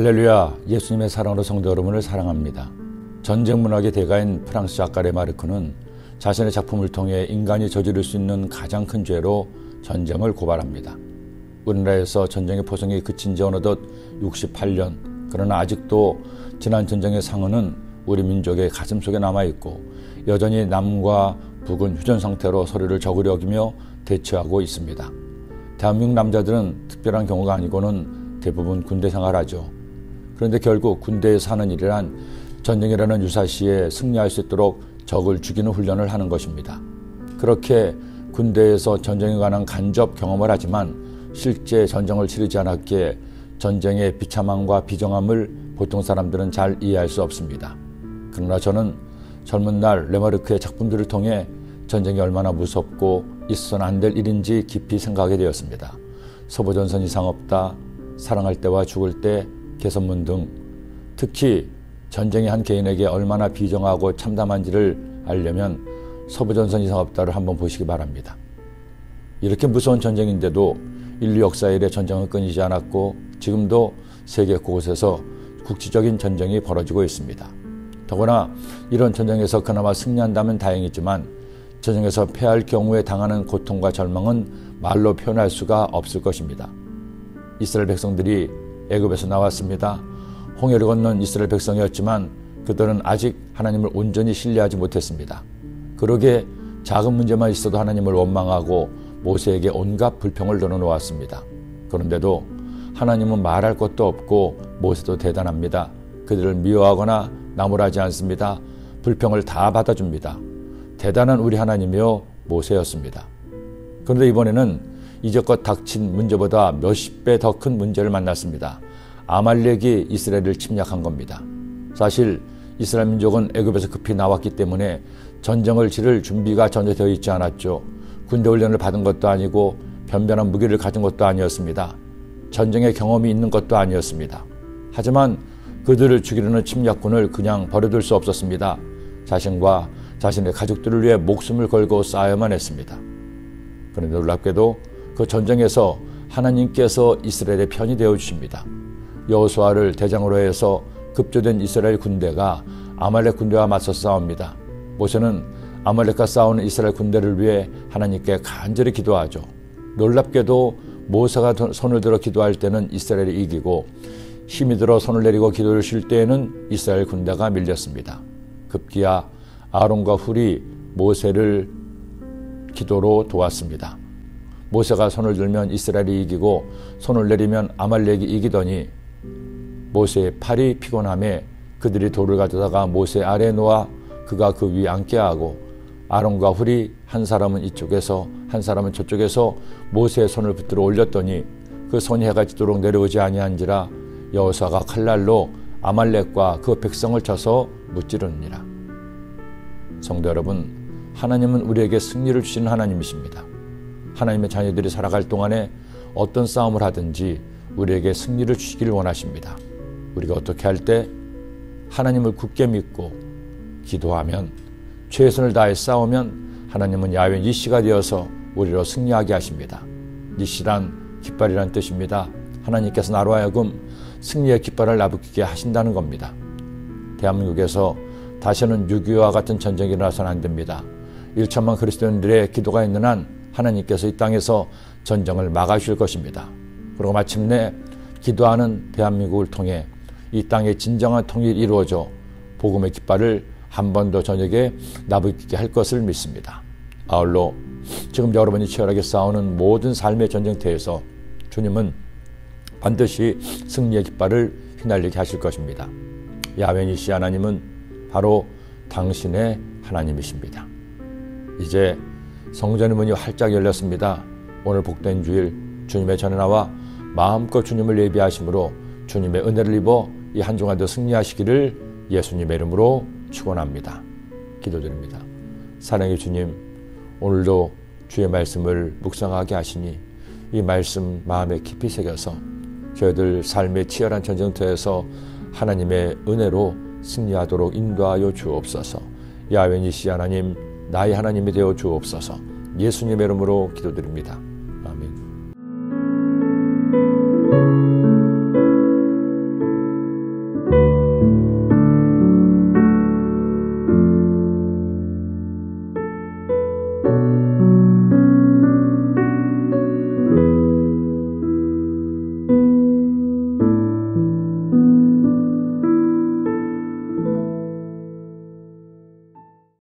할렐루야, 예수님의 사랑으로 성도 여러분을 사랑합니다. 전쟁 문학의 대가인 프랑스 작가 레마르크는 자신의 작품을 통해 인간이 저지를 수 있는 가장 큰 죄로 전쟁을 고발합니다. 우리나라에서 전쟁의 포성이 그친 지 어느덧 68년, 그러나 아직도 지난 전쟁의 상흔은 우리 민족의 가슴속에 남아있고 여전히 남과 북은 휴전 상태로 서로를 적으려 여기며 대처하고 있습니다. 대한민국 남자들은 특별한 경우가 아니고는 대부분 군대 생활하죠. 그런데 결국 군대에서 하는 일이란 전쟁이라는 유사시에 승리할 수 있도록 적을 죽이는 훈련을 하는 것입니다. 그렇게 군대에서 전쟁에 관한 간접 경험을 하지만 실제 전쟁을 치르지 않았기에 전쟁의 비참함과 비정함을 보통 사람들은 잘 이해할 수 없습니다. 그러나 저는 젊은 날 레마르크의 작품들을 통해 전쟁이 얼마나 무섭고 있어서는 안 될 일인지 깊이 생각하게 되었습니다. 서부전선 이상 없다, 사랑할 때와 죽을 때, 개선문 등 특히 전쟁이 한 개인에게 얼마나 비정하고 참담한지를 알려면 서부전선 이상 없다를 한번 보시기 바랍니다. 이렇게 무서운 전쟁인데도 인류 역사 이래 전쟁은 끊이지 않았고 지금도 세계 곳곳에서 국지적인 전쟁이 벌어지고 있습니다. 더구나 이런 전쟁에서 그나마 승리한다면 다행이지만 전쟁에서 패할 경우에 당하는 고통과 절망은 말로 표현할 수가 없을 것입니다. 이스라엘 백성들이 애굽에서 나왔습니다. 홍해를 건넌 이스라엘 백성이었지만 그들은 아직 하나님을 온전히 신뢰하지 못했습니다. 그러게 작은 문제만 있어도 하나님을 원망하고 모세에게 온갖 불평을 늘어놓았습니다. 그런데도 하나님은 말할 것도 없고 모세도 대단합니다. 그들을 미워하거나 나무라지 않습니다. 불평을 다 받아줍니다. 대단한 우리 하나님이요 모세였습니다. 그런데 이번에는 이제껏 닥친 문제보다 몇십 배 더 큰 문제를 만났습니다. 아말렉이 이스라엘을 침략한 겁니다. 사실 이스라엘 민족은 애굽에서 급히 나왔기 때문에 전쟁을 치를 준비가 전혀 되어 있지 않았죠. 군대 훈련을 받은 것도 아니고 변변한 무기를 가진 것도 아니었습니다. 전쟁의 경험이 있는 것도 아니었습니다. 하지만 그들을 죽이려는 침략군을 그냥 버려둘 수 없었습니다. 자신과 자신의 가족들을 위해 목숨을 걸고 싸워야만 했습니다. 그런데 놀랍게도 그 전쟁에서 하나님께서 이스라엘의 편이 되어주십니다. 여호수아를 대장으로 해서 급조된 이스라엘 군대가 아말렉 군대와 맞서 싸웁니다. 모세는 아말렉과 싸우는 이스라엘 군대를 위해 하나님께 간절히 기도하죠. 놀랍게도 모세가 손을 들어 기도할 때는 이스라엘이 이기고 힘이 들어 손을 내리고 기도를 쉴 때에는 이스라엘 군대가 밀렸습니다. 급기야 아론과 훌이 모세를 기도로 도왔습니다. 모세가 손을 들면 이스라엘이 이기고 손을 내리면 아말렉이 이기더니 모세의 팔이 피곤함에 그들이 돌을 가져다가 모세 아래에 놓아 그가 그 위에 앉게 하고 아론과 훌이 한 사람은 이쪽에서 한 사람은 저쪽에서 모세의 손을 붙들어 올렸더니 그 손이 해가 지도록 내려오지 아니한지라 여호수아가 칼날로 아말렉과 그 백성을 쳐서 무찌르니라. 성도 여러분, 하나님은 우리에게 승리를 주시는 하나님이십니다. 하나님의 자녀들이 살아갈 동안에 어떤 싸움을 하든지 우리에게 승리를 주시기를 원하십니다. 우리가 어떻게 할 때 하나님을 굳게 믿고 기도하면 최선을 다해 싸우면 하나님은 야훼 니시가 되어서 우리로 승리하게 하십니다. 니시란 깃발이란 뜻입니다. 하나님께서 나로 하여금 승리의 깃발을 나부끼게 하신다는 겁니다. 대한민국에서 다시는 6.25와 같은 전쟁이 일어나서는 안 됩니다. 1천만 그리스도인들의 기도가 있는 한 하나님께서 이 땅에서 전쟁을 막아주실 것입니다. 그리고 마침내 기도하는 대한민국을 통해 이 땅의 진정한 통일이 이루어져 복음의 깃발을 한 번 더 저녁에 나부끼게 할 것을 믿습니다. 아울러 지금 여러분이 치열하게 싸우는 모든 삶의 전쟁터에서 주님은 반드시 승리의 깃발을 휘날리게 하실 것입니다. 야훼 니시 하나님은 바로 당신의 하나님이십니다. 이제 성전의 문이 활짝 열렸습니다. 오늘 복된 주일 주님의 전에 나와 마음껏 주님을 예비하심으로 주님의 은혜를 입어 이 한 주간도 승리하시기를 예수님의 이름으로 축원합니다. 기도드립니다. 사랑의 주님, 오늘도 주의 말씀을 묵상하게 하시니 이 말씀 마음에 깊이 새겨서 저희들 삶의 치열한 전쟁터에서 하나님의 은혜로 승리하도록 인도하여 주옵소서. 야훼 니시 하나님, 나의 하나님이 되어 주옵소서. 예수님의 이름으로 기도드립니다. 아멘.